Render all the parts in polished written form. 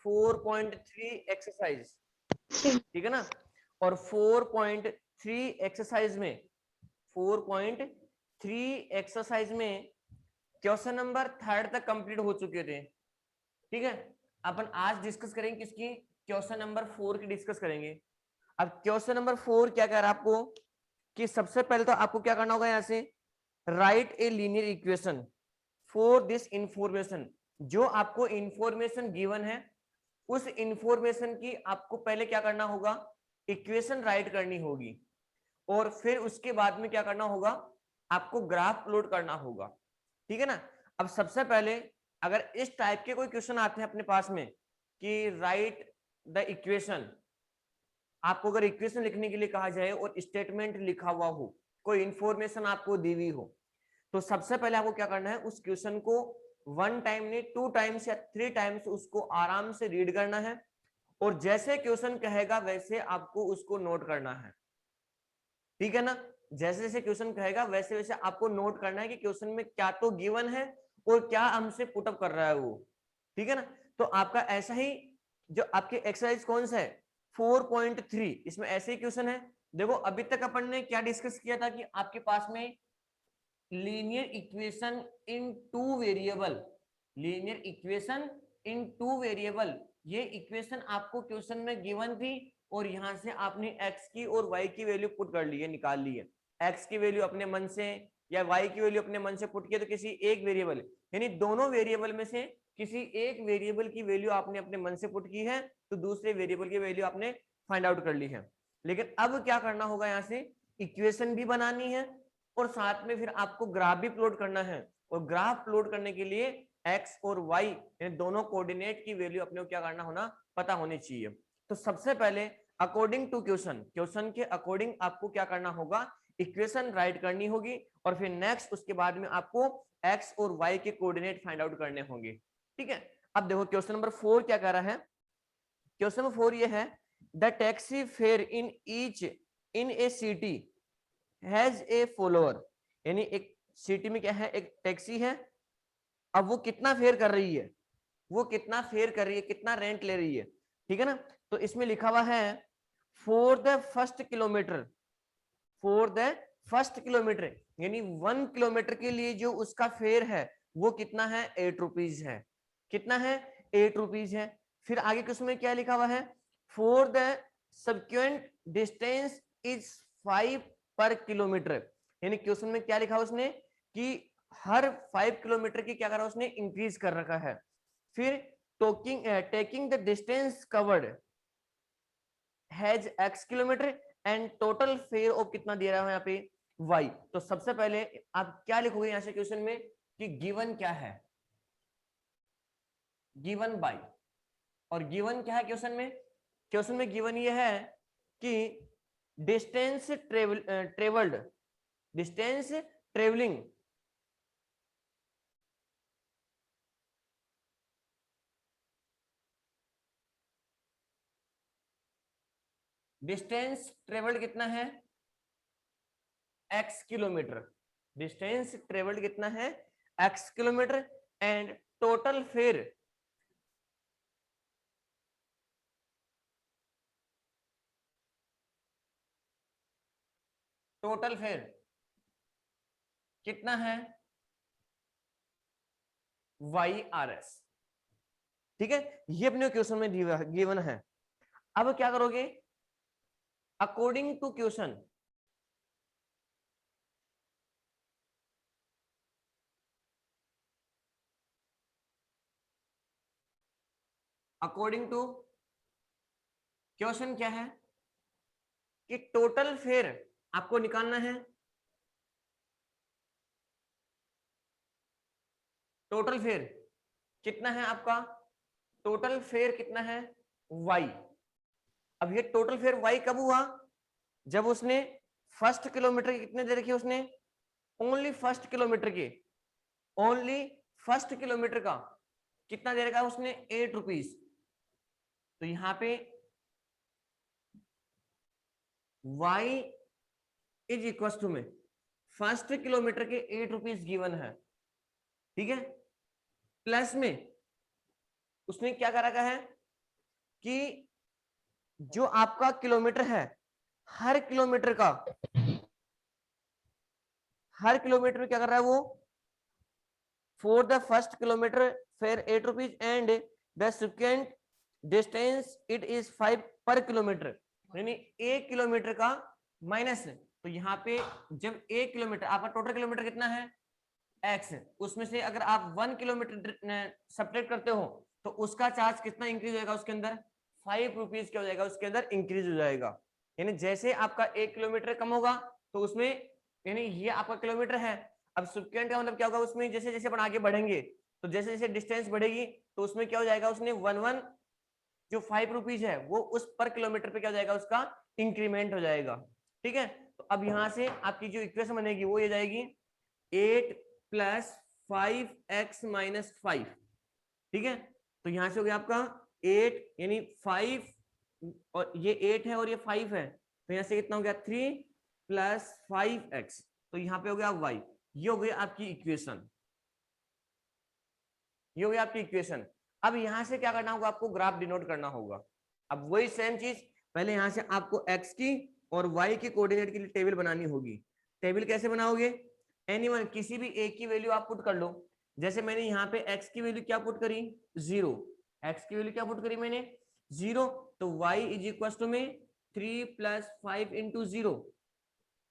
4.3 exercise, ठीक है ना। और 4.3 एक्सरसाइज में 4.3 एक्सरसाइज में क्वेश्चन नंबर 3 तक कंप्लीट हो चुके थे, ठीक है। अपन आज डिस्कस करेंगे किसकी, क्वेश्चन नंबर 4 की डिस्कस करेंगे। अब क्वेश्चन नंबर 4 क्या कह रहा है आपको कि सबसे पहले तो आपको क्या करना होगा, यहां से right a linear equation for this information. जो आपको इंफॉर्मेशन गिवन है उस इंफॉर्मेशन की आपको पहले क्या करना होगा, इक्वेशन राइट करनी होगी, और फिर उसके बाद में क्या करना होगा, आपको ग्राफ प्लॉट करना होगा, ठीक है ना। अब सबसे पहले अगर इस टाइप के कोई क्वेश्चन आते हैं अपने पास में कि राइट द इक्वेशन, आपको अगर इक्वेशन लिखने के लिए कहा जाए और स्टेटमेंट लिखा हुआ हो, कोई इंफॉर्मेशन आपको दी हुई हो, तो सबसे पहले आपको क्या करना है, उस क्वेश्चन को 1 टाइम नहीं 2 टाइम्स या 3 टाइम्स उसको आराम से रीड करना है, और जैसे क्वेश्चन कहेगा वैसे आपको उसको नोट करना है, ठीक है ना। जैसे जैसे क्वेश्चन कहेगा वैसे वैसे आपको नोट करना है कि क्वेश्चन में क्या तो गिवन है और क्या हमसे पुटअप कर रहा है वो, ठीक है ना। तो आपका ऐसा ही जो आपके एक्सरसाइज कौन सा है 4.3, इसमें ऐसे ही क्वेश्चन है। देखो अभी तक अपन ने क्या डिस्कस किया था कि आपके पास में linear equation in 2 variable, linear equation in 2 variable, ये इक्वेशन आपको क्वेश्चन में गिवन थी और यहां से आपने x की और y की वैल्यू पुट कर ली है, निकाल ली है। x की वैल्यू अपने मन से या y की वैल्यू अपने मन से पुट किया, तो किसी एक वेरिएबल यानी दोनों वेरिएबल में से किसी एक वेरिएबल की वैल्यू आपने अपने मन से पुट की है, तो दूसरे वेरिएबल की वैल्यू आपने फाइंड आउट कर ली है। लेकिन अब क्या करना होगा, यहां से इक्वेशन भी बनानी है और साथ में फिर आपको ग्राफ भी प्लॉट करना है, और ग्राफ प्लॉट करने के लिए x और y यानी दोनों कोऑर्डिनेट की वैल्यू अपने को क्या करना होना, पता होनी चाहिए। तो सबसे पहले अकॉर्डिंग टू क्वेश्चन, क्वेश्चन के अकॉर्डिंग आपको क्या करना होगा, इक्वेशन राइट करनी होगी, और फिर नेक्स्ट उसके बाद में आपको x और y के कोऑर्डिनेट फाइंड आउट करने होंगे, ठीक है। अब देखो क्वेश्चन नंबर 4 क्या कह रहा है, क्वेश्चन नंबर 4 ये है the taxi fair in each in A city has a follower, यानी एक सिटी में क्या है, एक टैक्सी है। अब वो कितना फेयर कर रही है, वो कितना फेयर कर रही है, कितना रेंट ले रही है, ठीक है ना। तो इसमें लिखा हुआ है for the first kilometre, for the first kilometre यानी 1 किलोमीटर के लिए जो उसका फेयर है वो कितना है, 8 रुपीज है, कितना है, 8 रुपीज है। फिर आगे किस में क्या लिखा हुआ है, फॉर द सबक्वेंट डिस्टेंस इज 5 पर किलोमीटर, यानी क्वेश्चन में क्या लिखा उसने कि हर 5 किलोमीटर की क्या करा उसने, इंक्रीज कर रखा है। फिर taking the distance covered has x kilometre and total fair of कितना दे रहा है यहाँ पे y। तो सबसे पहले आप क्या लिखोगे यहां से क्वेश्चन में कि गिवन क्या है, गिवन बाय, और गिवन क्या है क्वेश्चन में, क्वेश्चन में गिवन ये है कि distance travelled, distance travelling, distance travelled कितना है, x किलोमीटर, डिस्टेंस ट्रेवल्ड कितना है, x kilometre, and total fair, total fair कितना है, YRS, ठीक है। ये अपने क्वेश्चन में गिवन है। अब क्या करोगे, according to question, according to question क्या है कि टोटल फेयर आपको निकालना है, टोटल फेयर कितना है आपका, टोटल फेयर कितना है, y। अब ये टोटल फेयर y कब हुआ, जब उसने फर्स्ट किलोमीटर के कितने दे रखे उसने, ओनली फर्स्ट किलोमीटर के, ओनली फर्स्ट किलोमीटर का कितना दे रखा उसने, 8 रुपीज। तो यहां पे y इज इक्वल टू में फर्स्ट किलोमीटर के 8 रुपीज गिवन है, ठीक है, प्लस में उसने क्या कर रखा है, कि जो आपका किलोमीटर है, हर किलोमीटर में क्या कर रहा है वो, for the first kilometre fair 8 rupees and the second distance it is 5 पर किलोमीटर, यानी 1 किलोमीटर का माइनस। तो यहाँ पे जब 1 किलोमीटर, आपका टोटल किलोमीटर कितना है x, उसमें से अगर आप 1 किलोमीटर सब्ट्रैक्ट करते हो तो उसका चार्ज कितना इंक्रीज होगा उसके अंदर, 5 रुपीज क्या हो जाएगा उसके अंदर इंक्रीज हो जाएगा। यानी जैसे आपका 1 किलोमीटर कम होगा तो उसमें, यानी ये आपका किलोमीटर है, अब सेकेंड का मतलब क्या होगा उसमें, जैसे जैसे अपन आगे बढ़ेंगे तो जैसे जैसे डिस्टेंस बढ़ेगी तो उसमें क्या हो जाएगा, उसने 1 जो 5 रुपीज है वो उस पर किलोमीटर पे क्या हो जाएगा उसका इंक्रीमेंट हो जाएगा। ठीक है, तो अब यहां से आपकी जो इक्वेशन बनेगी वो ये जाएगी 8 + 5x - 5। ठीक है, तो यहां से हो गया आपका 8 यानी 5, और ये 8 है और ये 5 है, तो यहां से कितना हो गया 3 + 5x, तो यहाँ पे हो गया y। ये हो गई आपकी इक्वेशन, ये हो गया आपकी इक्वेशन। अब यहां से क्या करना होगा, आपको ग्राफ डिनोट करना होगा। अब वही सेम चीज, पहले यहां से आपको x की और y के कोऑर्डिनेट के लिए टेबल बनानी होगी। टेबल कैसे बनाओगे, एनीवन किसी भी एक की वैल्यू आप पुट कर लो। जैसे मैंने यहाँ पे x की वैल्यू क्या पुट करी 0, x की वैल्यू क्या पुट करी मैंने 0, तो y = में 3 + 5 × 0,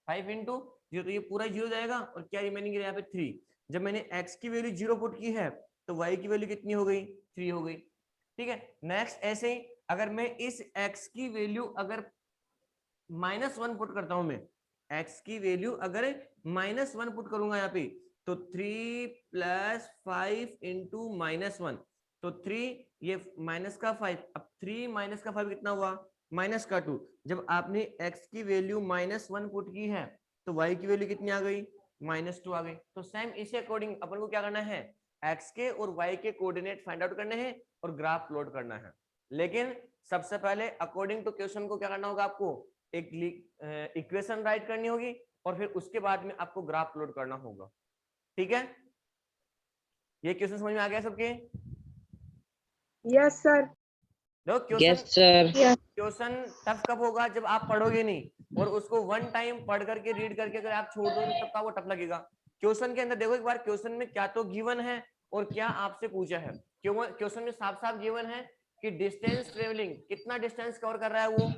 5 × 0, तो ये पूरा 0 जाएगा और क्या रिमेनिंग है यहाँ पे 3। जब मैंने x की वैल्यू 0 पुट की है तो y की वैल्यू कितनी हो गई 3 हो गई। ठीक है, नेक्स्ट ऐसे ही अगर मैं इस x की वैल्यू अगर -1 पुट करता हूं, मैं x की वैल्यू अगर -1 पुट करूंगा यहाँ पे तो 3 + 5 × -1, तो 3 ये -5, अब 3 -5 कितना हुआ -2। जब आपने x की वैल्यू -1 पुट की है तो y की वैल्यू कितनी आ गई -2 आ गई। तो सेम इसी अकॉर्डिंग अपन को क्या करना है, x के और y के कोऑर्डिनेट फाइंड आउट करने हैं और ग्राफ प्लॉट करना है। लेकिन सबसे पहले अकॉर्डिंग टू क्वेश्चन को क्या करना होगा, आपको एक इक्वेशन राइट करनी होगी और फिर उसके बाद में आपको ग्राफ प्लॉट करना होगा। ठीक है, ये क्वेश्चन समझ में आ गया सबके? Yes sir. देखो क्वेश्चन, क्वेश्चन टफ कब होगा, जब आप पढ़ोगे नहीं और उसको वन टाइम पढ़ करके रीड करके अगर आप छोड़ दोगे तब का वो टफ लगेगा। क्वेश्चन के अंदर देखो एक बार, क्वेश्चन में क्या तो गिवन है और क्या आपसे पूछा है। क्वेश्चन में साफ साफ गिवन है कि डिस्टेंस ट्रेवलिंग, कितना डिस्टेंस कवर कर रहा है वो,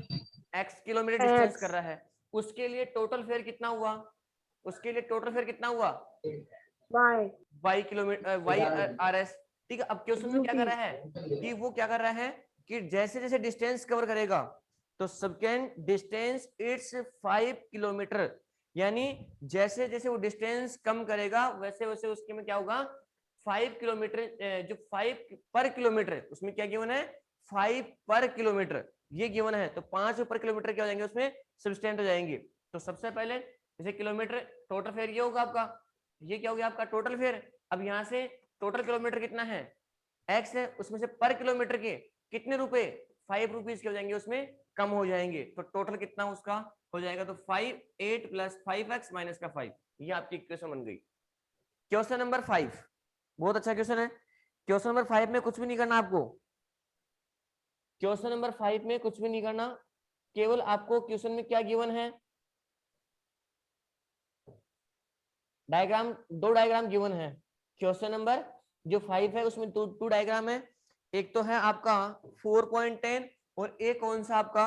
x किलोमीटर डिस्टेंस कर रहा है, उसके लिए टोटल फेयर कितना हुआ, उसके लिए टोटल फेयर कितना हुआ y किलोमीटर y/rs। ठीक है, अब क्वेश्चन में क्या कर रहा है कि वो क्या कर रहा है कि जैसे जैसे डिस्टेंस कवर करेगा तो सेकेंड डिस्टेंस इट्स 5 किलोमीटर, यानी जैसे जैसे वो डिस्टेंस कम करेगा वैसे वैसे उसके में क्या होगा 5 किलोमीटर, जो 5 पर किलोमीटर उसमें क्या गिवन है 5 पर किलोमीटर ये गिवन है, तो 5 पर किलोमीटर क्या हो जाएंगे उसमें सब्सटेंट हो जाएंगे। तो सबसे पहले जैसे किलोमीटर टोटल फेयर ये होगा आपका, ये क्या हो गया आपका टोटल फेयर। अब यहाँ से टोटल किलोमीटर कितना है x है, उसमें से पर किलोमीटर के कितने रुपए 5 रुपीज के हो जाएंगे उसमें कम हो जाएंगे, तो टोटल कितना उसका हो जाएगा, तो 5 8 + 5x - 5, ये आपकी इक्वेशन बन गई। क्वेश्चन नंबर 5 बहुत अच्छा क्वेश्चन है। क्वेश्चन नंबर 5 में कुछ भी नहीं करना आपको, क्वेश्चन नंबर 5 में कुछ भी नहीं करना, केवल आपको क्वेश्चन में क्या गिवन है, डायग्राम, 2 डायग्राम गिवन है। क्वेश्चन नंबर जो 5 है उसमें 2 डायग्राम है, एक तो है आपका 4.10 और एक कौन सा आपका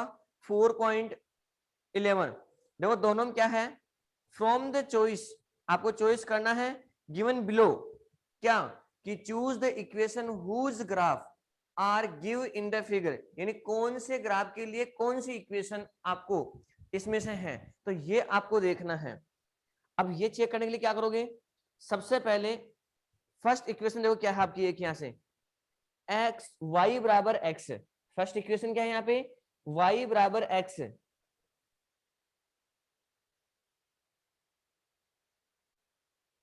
4.11। देखो दोनों में क्या है, फ्रॉम द चॉइस, आपको चॉइस करना है गिवन बिलो, क्या कि choose the equation whose graph are give in the figure, यानी कौन से ग्राफ के लिए कौन सी इक्वेशन आपको इसमें से है, तो ये आपको देखना है। अब ये चेक करने के लिए क्या करोगे, सबसे पहले फर्स्ट इक्वेशन देखो क्या है आपकी, एक यहां से x y बराबर x, फर्स्ट इक्वेशन क्या है यहाँ पे y बराबर x,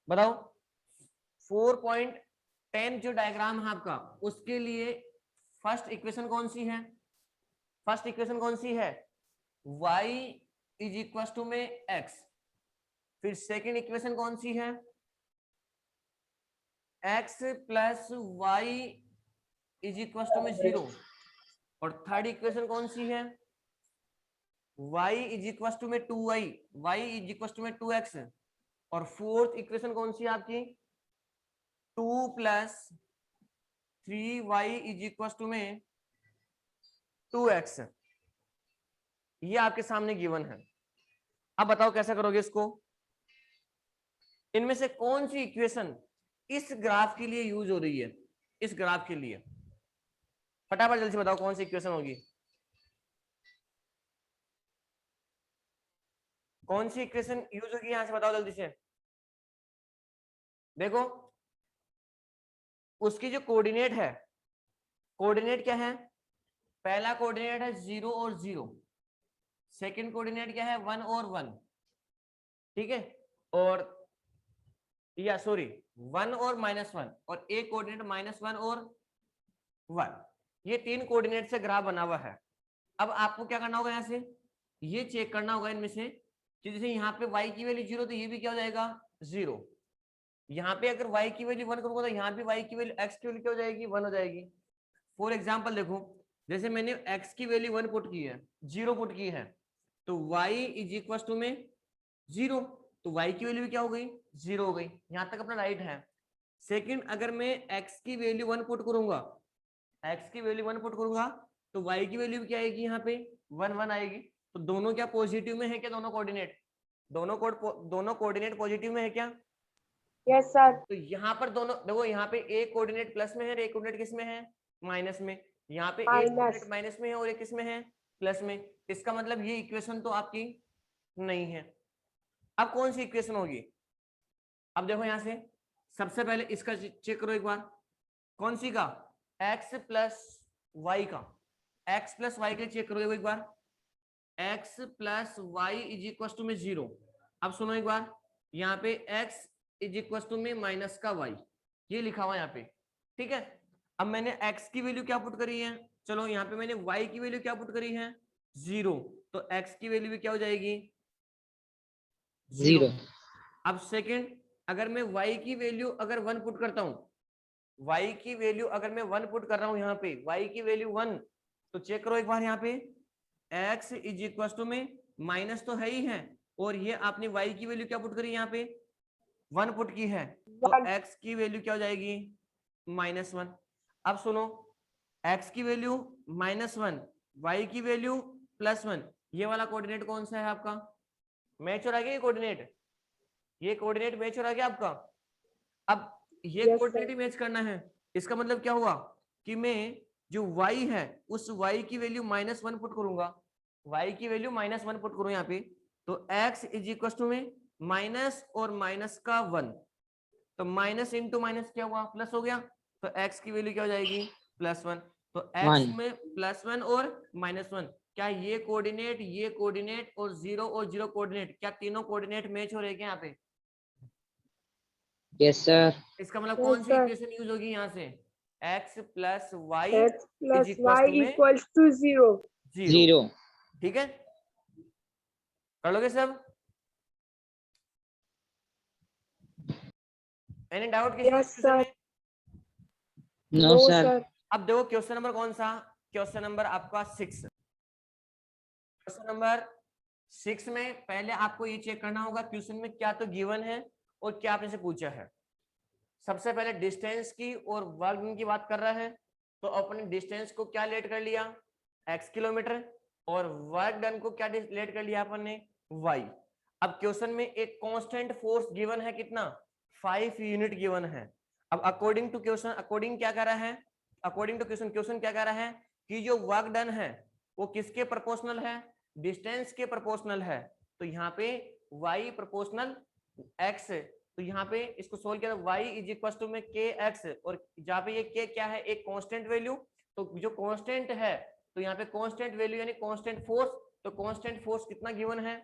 बताओ 4.10 जो डायग्राम है आपका उसके लिए फर्स्ट इक्वेशन कौन सी है, फर्स्ट इक्वेशन कौन सी है y में x, फिर सेकेंड इक्वेशन कौन सी है x + y में 0, और थर्ड इक्वेशन कौन सी है, y इज इक्वल टू में 2y, y is equal to में 2x, और फोर्थ इक्वेशन कौन सी है आपकी 2 plus 3y is equal to में 2x। ये आपके सामने गिवन है। अब बताओ कैसा करोगे इसको, इनमें से कौन सी इक्वेशन इस ग्राफ के लिए यूज हो रही है, इस ग्राफ के लिए फटाफट जल्दी से बताओ कौन सी इक्वेशन होगी, कौन सी इक्वेशन यूज होगी यहां से बताओ जल्दी से। देखो उसकी जो कोऑर्डिनेट है, कोऑर्डिनेट क्या है, पहला कोऑर्डिनेट है 0 और 0, सेकंड कोऑर्डिनेट क्या है 1 और 1, ठीक है, और या सॉरी 1 और -1, और एक कोऑर्डिनेट -1 और 1, ये तीन कोऑर्डिनेट से ग्राफ बना हुआ है। अब आपको क्या करना होगा, यहां से ये चेक करना होगा इनमें से कि जैसे यहाँ पे y की वैल्यू 0 तो ये भी क्या हो जाएगा 0, यहाँ पे अगर y की वैल्यू 1 करूंगा तो यहाँ पे y की वैल्यू x की वैल्यू क्या हो जाएगी 1 हो जाएगी। फॉर एग्जांपल देखो, जैसे मैंने x की वैल्यू 1 पुट की है, 0 पुट की है, तो y इज इक्वल टू में 0, तो y की वैल्यू क्या हो गई 0 हो गई, यहाँ तक अपना राइट है। सेकंड, अगर मैं x की वैल्यू 1 पुट करूंगा, x की वैल्यू 1 पुट करूंगा तो y की वैल्यू क्या आएगी, यहाँ पे 1 1 आएगी। तो दोनों क्या पॉजिटिव में है क्या, दोनों कोऑर्डिनेट, दोनों कोऑर्डिनेट पॉजिटिव में है क्या, यस सर। तो यहाँ पर दोनों देखो, यहाँ पे एक कोऑर्डिनेट प्लस में है और एक कोऑर्डिनेट किस में है माइनस में, यहाँ पे एक कोऑर्डिनेट माइनस में है और एक किस में है प्लस में, इसका मतलब ये इक्वेशन तो आपकी नहीं है। अब कौन सी इक्वेशन होगी, अब देखो यहां से सबसे पहले इसका चेक करो एक बार, कौन सी का x प्लस वाई का, x प्लस वाई के चेक करो एक बार, x plus y is equal to में 0। अब सुनो एक बार, यहाँ पे x इज इक्वल टू में माइनस का y, ये लिखा हुआ यहाँ पे, ठीक है। अब मैंने x की वैल्यू क्या पुट करी है, चलो यहाँ पे मैंने y की वैल्यू क्या पुट करी है 0, तो x की वैल्यू भी क्या हो जाएगी 0। अब सेकंड, अगर मैं y की वैल्यू अगर 1 पुट करता हूं, y की वैल्यू अगर मैं 1 पुट कर रहा हूं यहाँ पे, y की वैल्यू 1, तो चेक करो एक बार यहाँ पे x इज इक्वल टू में माइनस तो है ही है, और ये आपने y की वैल्यू क्या पुट करी यहाँ पे 1 पुट की है, तो x की वैल्यू क्या हो जाएगी -1। अब सुनो, x की वैल्यू -1, y की वैल्यू +1, ये वाला कोऑर्डिनेट कौन सा है आपका, मैच हो रहा है ये कोऑर्डिनेट, ये कोऑर्डिनेट मैच हो रहा है आपका। अब ये कोऑर्डिनेट मैच करना है, इसका मतलब क्या हुआ कि मैं जो y है उस y की वैल्यू -1 पुट करूंगा, y की वैल्यू -1 पुट करूं यहाँ पे, तो x इज इक्वल टू में माइनस और माइनस का 1, तो माइनस इंटू माइनस क्या हुआ प्लस हो गया, तो x की वैल्यू क्या हो जाएगी +1, तो x में +1 और -1, क्या ये कोऑर्डिनेट और 0 और 0 कोऑर्डिनेट, क्या तीनों कोऑर्डिनेट मैच हो रहे हैं क्या यहाँ पे, यस सर। इसका मतलब कौन सी इक्वेशन यूज होगी यहाँ से, x plus y equal to 0। ठीक है, कर लोगे सब, एनी डाउट किसी क्वेश्चन में, नो सर। अब देखो क्वेश्चन नंबर कौन सा, क्वेश्चन नंबर आपका 6, क्वेश्चन नंबर 6 में पहले आपको ये चेक करना होगा क्वेश्चन में क्या तो गिवन है और क्या आपने से पूछा है। सबसे पहले डिस्टेंस की और वर्क डन की बात कर रहा है, तो अपने डिस्टेंस को क्या लेट कर लिया x किलोमीटर, और वर्क डन को क्या लेट कर लिया अपन ने y। अब क्वेश्चन में एक कांस्टेंट फोर्स गिवन है कितना 5 यूनिट गिवन है। अब अकॉर्डिंग टू क्वेश्चन, अकॉर्डिंग क्या कह रहा है, अकॉर्डिंग टू क्वेश्चन, क्वेश्चन क्या कह रहा है कि जो वर्क डन है वो किसके प्रोपोर्शनल है, डिस्टेंस के प्रोपोर्शनल है, तो यहाँ पे y प्रोपोर्शनल x, तो यहाँ पे इसको सोल्व किया y इज इक्वल टू में kx, और जहाँ पे ये k क्या है एक कांस्टेंट वैल्यू, तो जो कांस्टेंट है तो यहाँ पे कांस्टेंट वैल्यू यानी कांस्टेंट फोर्स, तो कांस्टेंट फोर्स कितना गिवन है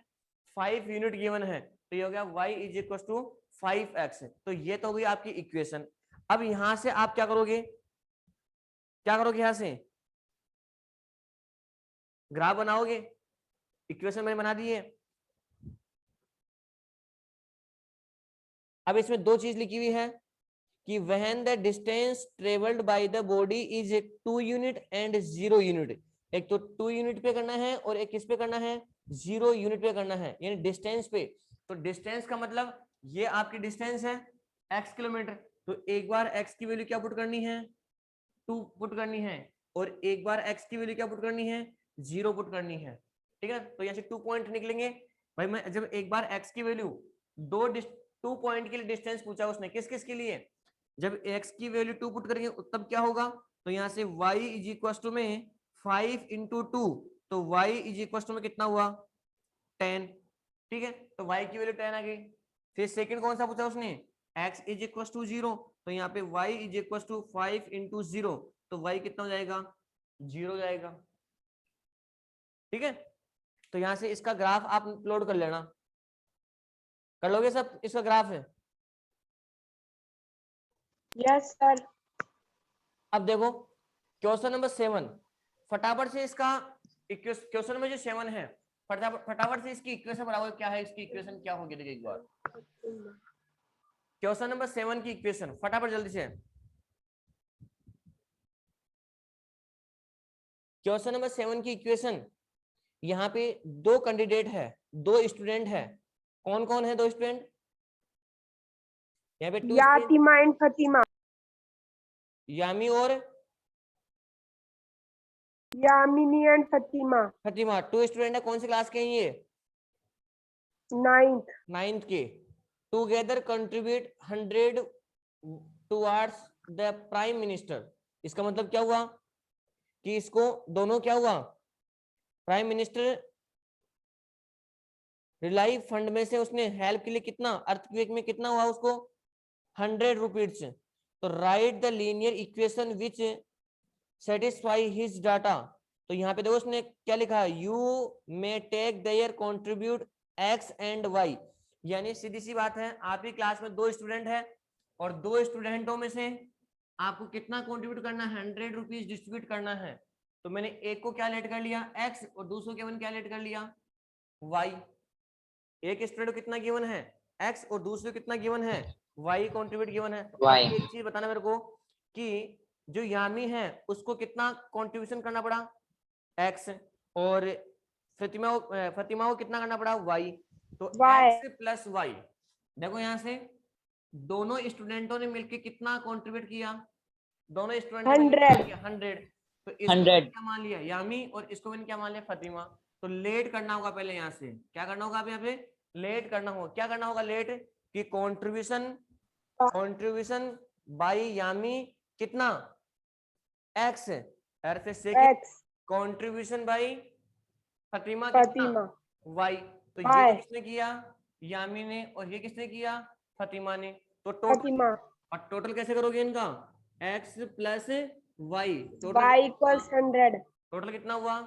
5 यूनिट गिवन है, तो ये हो गया y is equal to 5x, तो ये तो हुई आपकी इक्वेशन। अब यहां से आप क्या करोगे, क्या करोगे यहां से ग्राफ बनाओगे, इक्वेशन मैंने बना दी है। अब इसमें दो चीज लिखी हुई है, कि when the distance traveled by the body is 2 unit and 0 unit, एक तो 2 यूनिट पे करना है और एक किस पे करना है, 0 यूनिट पे करना है, यानी डिस्टेंस पे। तो डिस्टेंस का मतलब ये आपकी डिस्टेंस है x किलोमीटर, तो एक बार x की वैल्यू क्या पुट करनी है, 2 पुट करनी है, और एक बार x की वैल्यू क्या पुट करनी है, 0 पुट करनी है। ठीक है, तो यहाँ से 2 पॉइंट निकलेंगे भाई। मैं जब एक बार x की वैल्यू 2 पॉइंट के लिए डिस्टेंस पूछा उसने, किस किस के लिए, जब x की वैल्यू 2 पुट करेंगे तब क्या होगा, तो यहाँ से y इज इक्वल टू में 5 इंटू 2, तो y इज इक्वल टू में कितना हुआ, 10। ठीक है, तो y की वैल्यू 10 आ गई। फिर सेकंड कौन सा पूछा उसने, x इज इक्वल टू 0, तो यहाँ पे y is equal to 5 into 0, तो y कितना हो जाएगा, 0 हो जाएगा। ठीक है, तो यहाँ से इसका ग्राफ आप प्लॉट कर लेना, कर लोगे सब, इसका ग्राफ है। Yes sir. अब देखो क्वेश्चन नंबर 7, फटाफट से इसका क्वेश्चन नंबर जो 7 है, फटाफट से इसकी इक्वेशन बराबर क्या है, इसकी इक्वेशन क्या होगी, देखिए एक बार क्वेश्चन नंबर 7 की इक्वेशन फटाफट जल्दी से। क्वेश्चन नंबर 7 की इक्वेशन, यहाँ पे 2 कैंडिडेट है, 2 स्टूडेंट है, कौन कौन है 2 स्टूडेंट, यहाँ पे 2 यातिमा एंड फतिमा। यामी और यामिनी एंड फतिमा। फतिमा 2 स्टूडेंट है, कौन सी क्लास के हैं ये, 9th के। Together contribute 100 towards the prime minister. इसका मतलब क्या हुआ कि इसको दोनों क्या हुआ, प्राइम मिनिस्टर रिलाइव फंड में से उसने हेल्प के लिए कितना, अर्थक्वेक में कितना हुआ उसको, 100 रुपीज। तो write the linear equation which satisfy his data. तो यहाँ पे देखो उसने क्या लिखा, you may take their contribute x and y, यानी सीधी सी बात है, आपकी क्लास में 2 स्टूडेंट है और 2 स्टूडेंटों में से आपको कितना कंट्रीब्यूट करना है, 100 रुपीज डिस्ट्रीब्यूट करना है। तो मैंने एक को क्या लेट कर लिया x और दूसरों के क्या लेट कर लिया y। एक स्टूडेंट को कितना गिवन है x और दूसरे को कितना गिवन है y कंट्रीब्यूट गिवन है। Y। एक चीज बताना मेरे को कि जो यामी है उसको कितना कंट्रीब्यूशन करना पड़ा x, और फतिमा को कितना करना पड़ा y। तो Y। x प्लस y, देखो यहाँ से दोनों स्टूडेंटों ने मिलकर कितना कंट्रीब्यूट किया, दोनों स्टूडेंट 100। तो इसको 100। क्या मान लिया यामी और इसको मैंने क्या मान लिया फतिमा। तो लेट करना होगा पहले, यहाँ से क्या करना होगा, आप यहाँ पे लेट करना होगा, क्या करना होगा लेट, कि कंट्रीब्यूशन बाय यामी कितना x, और सेकंड कंट्रीब्यूशन बाय फतिमा कितना y। तो ये किसने किया, यामी ने, और ये किसने किया, फतिमा ने। तो टोटल कैसे करोगे इनका, x प्लस y, टोटल कितना हुआ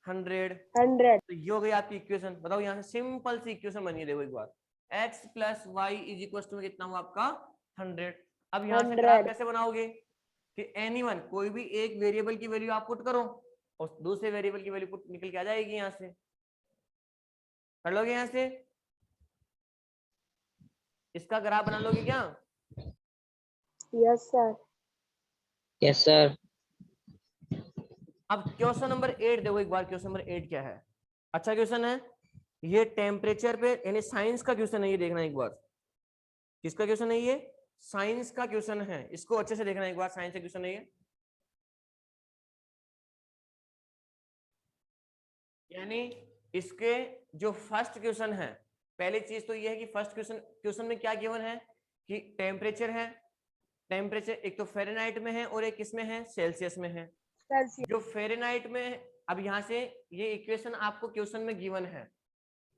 100। तो ये हो गई आपकी इक्वेशन। बताओ यहाँ से सिंपल सी इक्वेशन बनी है, देखो एक बार, x plus y is equal to कितना हुआ आपका 100। अब यहाँ से ग्राफ कैसे बनाओगे, कि एनीवन कोई भी एक वेरिएबल की वैल्यू आप पुट करो और दूसरे वेरिएबल की वैल्यू पुट निकल के आ जाएगी, यहाँ से कर लोगे, यहाँ से इसका ग्राफ बना लोगे क्या। Yes sir. Yes sir. अब क्वेश्चन नंबर 8 देखो एक बार, क्वेश्चन नंबर 8 क्या है, अच्छा क्वेश्चन है ये, टेम्परेचर पे, यानी साइंस का क्वेश्चन है ये, देखना एक बार किसका क्वेश्चन है ये, साइंस का क्वेश्चन है, इसको अच्छे से देखना एक बार, साइंस का क्वेश्चन है ये। यानी इसके जो फर्स्ट क्वेश्चन है, पहली चीज तो ये है कि फर्स्ट क्वेश्चन में क्या गिवन है, कि टेम्परेचर है, टेम्परेचर एक तो फ़ारेनहाइट में है और एक किसमें है, सेल्सियस में है। जो फ़ारेनहाइट में, अब यहाँ से ये इक्वेशन आपको क्वेश्चन में गिवन है,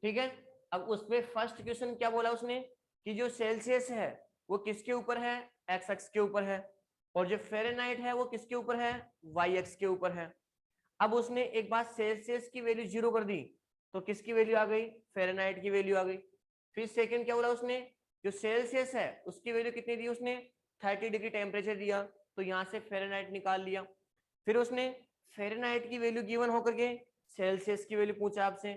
ठीक है। अब उसमें फर्स्ट क्वेश्चन क्या बोला उसने, कि जो सेल्सियस है वो किसके ऊपर है, एक्स एक्स के ऊपर है, और जो फ़ारेनहाइट है वो किसके ऊपर है, वाई एक्स के ऊपर है। अब उसने एक बार सेल्सियस की वैल्यू 0 कर दी, तो किसकी वैल्यू आ गई, फ़ारेनहाइट की वैल्यू आ गई। फिर सेकंड क्या बोला उसने, जो सेल्सियस है उसकी वैल्यू कितनी दी उसने, 30 डिग्री टेम्परेचर दिया, तो यहाँ से फ़ारेनहाइट निकाल लिया। फिर उसने फ़ारेनहाइट की वैल्यू गिवन होकर के सेल्सियस की वैल्यू पूछा आपसे।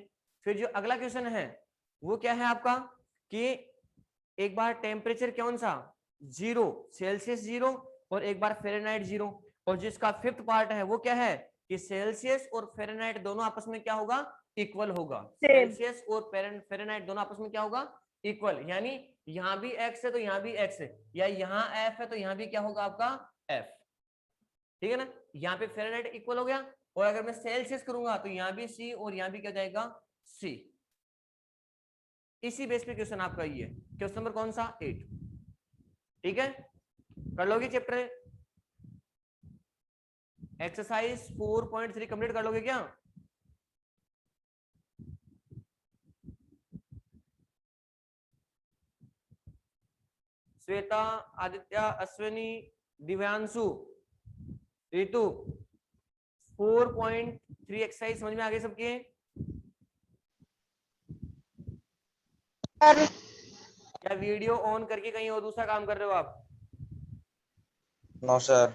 फिर जो अगला क्वेश्चन है वो क्या है आपका, कि एक बार टेम्परेचर कौन सा, 0, सेल्सियस 0 और एक बार फ़ारेनहाइट 0। और जिसका फिफ्थ पार्ट है वो क्या है कि सेल्सियस और फ़ारेनहाइट दोनों आपस में क्या होगा, इक्वल होगा। सेल्सियस और फ़ारेनहाइट दोनों आपस में क्या होगा, इक्वल। यानी यहाँ भी x है तो यहाँ भी x है, या यहाँ f है तो यहाँ भी क्या होगा आपका f। ठीक है ना, यहाँ पे फ़ारेनहाइट इक्वल हो गया। और अगर मैं सेल्सियस करूंगा तो यहाँ भी c और यहाँ भी क्या जाएगा c। इसी बेस पे क्वेश्चन आपका ये क्वेश्चन नंबर कौन सा 8। ठीक है, कर लोगे चैप्टर एक्सरसाइज 4.3 कंप्लीट कर लोगे क्या? श्वेता, आदित्य, अश्विनी, दिव्यांशु, रितु, 4.3 एक्सरसाइज समझ में आ गए सबके? क्या वीडियो ऑन करके कहीं और दूसरा काम कर रहे हो आप? No sir.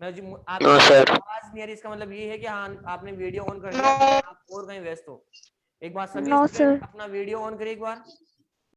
आपकी आवाज नहीं आ रही, इसका मतलब ये है कि हाँ आपने वीडियो ऑन कर दिया, आप और कहीं व्यस्त हो। एक बार सभी स्टूडेंट अपना वीडियो ऑन करिए एक बार।